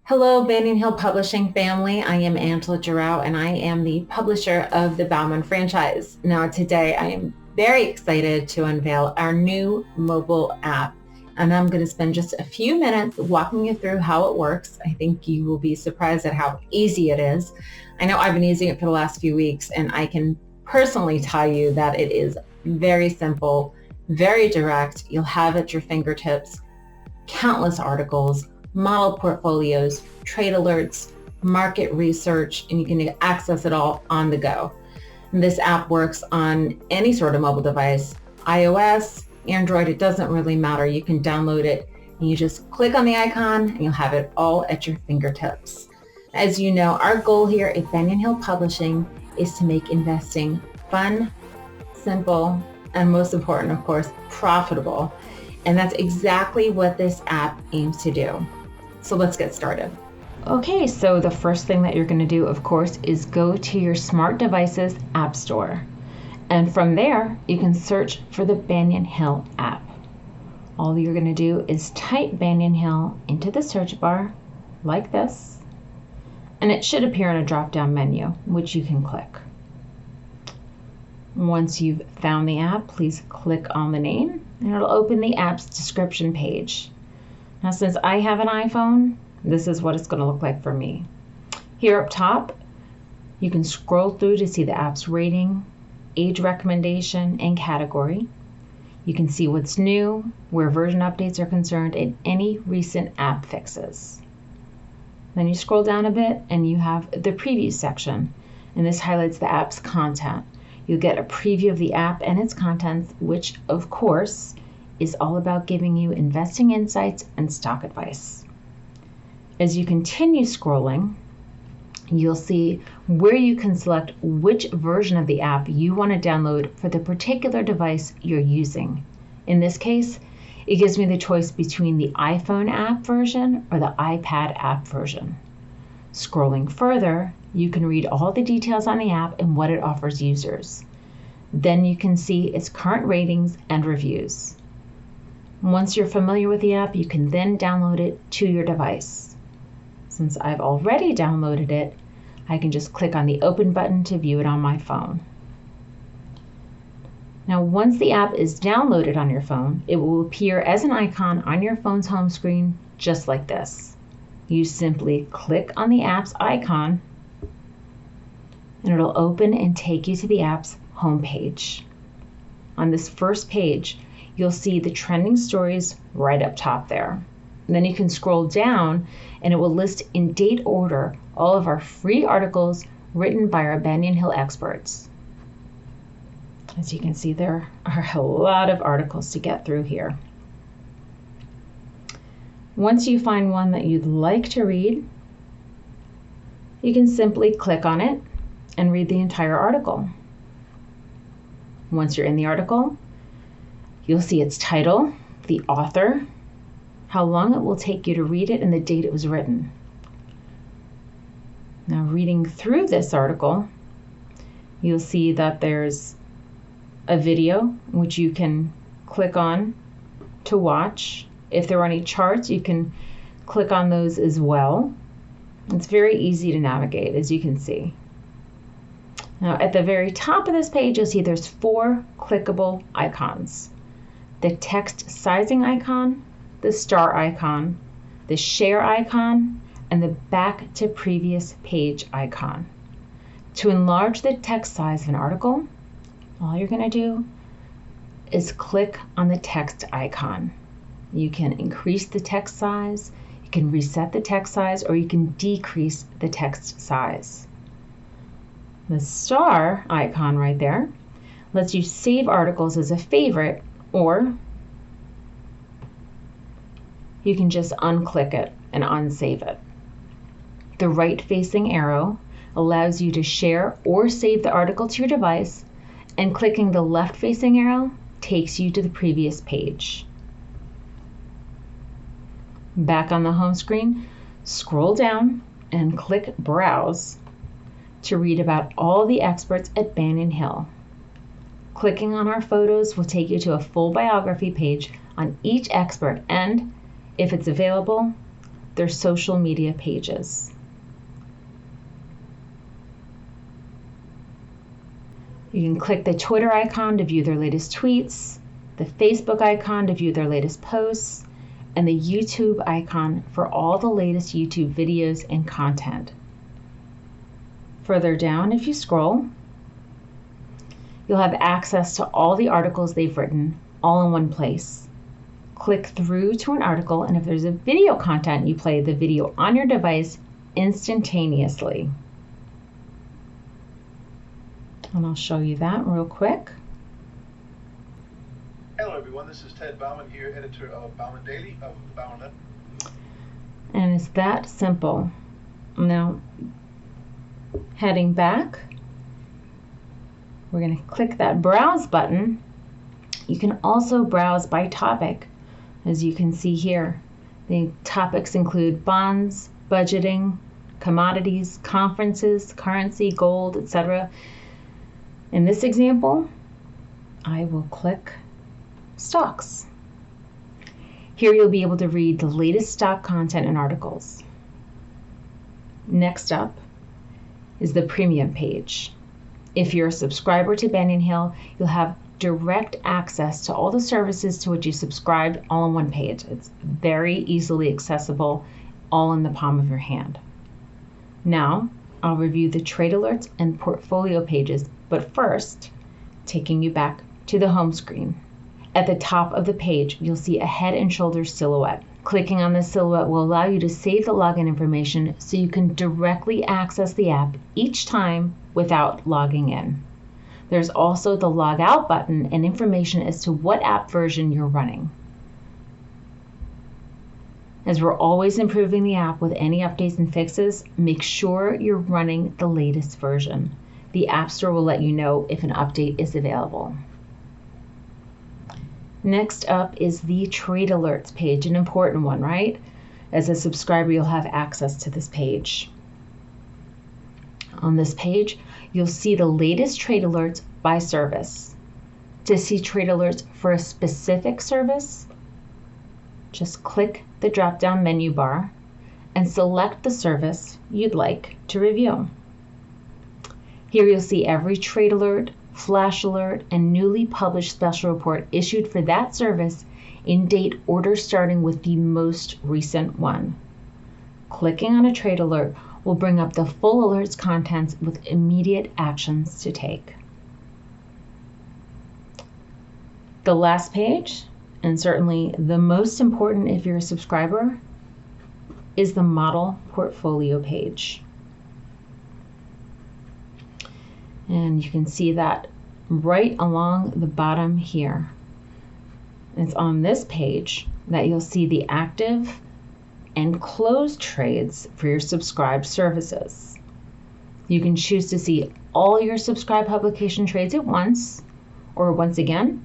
Hello, Banyan Hill Publishing family. I am Angela Giroux, and I am the publisher of the Bauman franchise. Now, today I am very excited to unveil our new mobile app, and I'm going to spend just a few minutes walking you through how it works. I think you will be surprised at how easy it is. I know I've been using it for the last few weeks, and I can personally tell you that it is very simple, very direct. You'll have at your fingertips countless articles, model portfolios, trade alerts, market research, and you can access it all on the go. And this app works on any sort of mobile device, iOS, Android, it doesn't really matter. You can download it and you just click on the icon and you'll have it all at your fingertips. As you know, our goal here at Banyan Hill Publishing is to make investing fun, simple, and most important, of course, profitable. And that's exactly what this app aims to do. So let's get started. Okay, so the first thing that you're going to do, of course, is go to your smart devices app store. And from there, you can search for the Banyan Hill app. All you're going to do is type Banyan Hill into the search bar like this, and it should appear in a drop-down menu, which you can click. Once you've found the app, please click on the name and it'll open the app's description page. Now, since I have an iPhone, this is what it's going to look like for me. Here up top, you can scroll through to see the app's rating, age recommendation, and category. You can see what's new, where version updates are concerned, and any recent app fixes. Then you scroll down a bit and you have the preview section, and this highlights the app's content. You'll get a preview of the app and its contents, which, of course, is all about giving you investing insights and stock advice. As you continue scrolling, you'll see where you can select which version of the app you want to download for the particular device you're using. In this case, it gives me the choice between the iPhone app version or the iPad app version. Scrolling further, you can read all the details on the app and what it offers users. Then you can see its current ratings and reviews. Once you're familiar with the app, you can then download it to your device. Since I've already downloaded it, I can just click on the open button to view it on my phone. Now, once the app is downloaded on your phone, it will appear as an icon on your phone's home screen, just like this. You simply click on the app's icon and it'll open and take you to the app's home page. On this first page, you'll see the trending stories right up top there. And then you can scroll down and it will list in date order all of our free articles written by our Banyan Hill experts. As you can see, there are a lot of articles to get through here. Once you find one that you'd like to read, you can simply click on it and read the entire article. Once you're in the article, you'll see its title, the author, how long it will take you to read it, and the date it was written. Now, reading through this article, you'll see that there's a video which you can click on to watch. If there are any charts, you can click on those as well. It's very easy to navigate, as you can see. Now, at the very top of this page, you'll see there's 4 clickable icons. The text sizing icon, the star icon, the share icon, and the back to previous page icon. To enlarge the text size of an article, all you're going to do is click on the text icon. You can increase the text size, you can reset the text size, or you can decrease the text size. The star icon right there lets you save articles as a favorite, or you can just unclick it and unsave it. The right-facing arrow allows you to share or save the article to your device, and clicking the left-facing arrow takes you to the previous page. Back on the home screen, scroll down and click Browse to read about all the experts at Banyan Hill. Clicking on our photos will take you to a full biography page on each expert, and if it's available, their social media pages. You can click the Twitter icon to view their latest tweets, the Facebook icon to view their latest posts, and the YouTube icon for all the latest YouTube videos and content. Further down, if you scroll, you'll have access to all the articles they've written all in one place. Click through to an article, and if there's a video content, you play the video on your device instantaneously. And I'll show you that real quick. Hello everyone, this is Ted Bauman here, editor of Bauman Daily of the Bauman Net. And it's that simple. Now, heading back, we're going to click that browse button. You can also browse by topic, as you can see here. The topics include bonds, budgeting, commodities, conferences, currency, gold, etc. In this example, I will click stocks. Here you'll be able to read the latest stock content and articles. Next up is the premium page. If you're a subscriber to Banyan Hill, you'll have direct access to all the services to which you subscribed all on one page. It's very easily accessible, all in the palm of your hand. Now, I'll review the trade alerts and portfolio pages, but first, taking you back to the home screen. At the top of the page, you'll see a head and shoulders silhouette. Clicking on this silhouette will allow you to save the login information so you can directly access the app each time without logging in. There's also the log out button and information as to what app version you're running. As we're always improving the app with any updates and fixes, make sure you're running the latest version. The App Store will let you know if an update is available. Next up is the trade alerts page, an important one, right? As a subscriber, you'll have access to this page. On this page, you'll see the latest trade alerts by service. To see trade alerts for a specific service, just click the drop-down menu bar and select the service you'd like to review. Here you'll see every trade alert, flash alert, and newly published special report issued for that service in date order starting with the most recent one. Clicking on a trade alert will bring up the full alert's contents with immediate actions to take. The last page, and certainly the most important if you're a subscriber, is the model portfolio page. And you can see that right along the bottom here. It's on this page that you'll see the active and closed trades for your subscribed services. You can choose to see all your subscribed publication trades at once, or once again,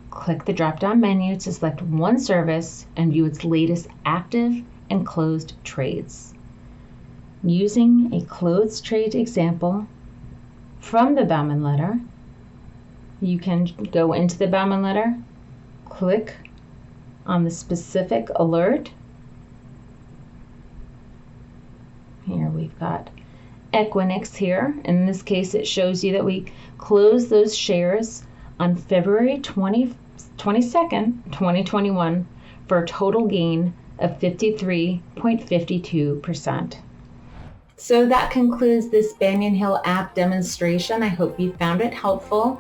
click the drop-down menu to select one service and view its latest active and closed trades. Using a closed trade example from the Bauman letter, you can go into the Bauman letter, click on the specific alert. Here we've got Equinix here. In this case, it shows you that we closed those shares on February 22nd, 2021 for a total gain of 53.52%. So that concludes this Banyan Hill app demonstration. I hope you found it helpful.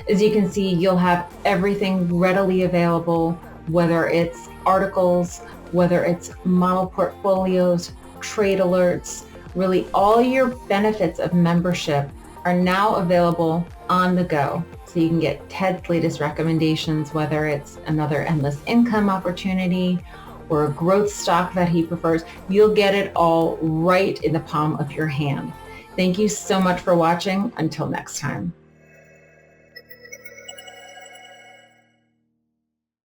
As you can see, you'll have everything readily available, whether it's articles, whether it's model portfolios, trade alerts, really all your benefits of membership are now available on the go. So you can get Ted's latest recommendations, whether it's another endless income opportunity or a growth stock that he prefers. You'll get it all right in the palm of your hand. Thank you so much for watching. Until next time.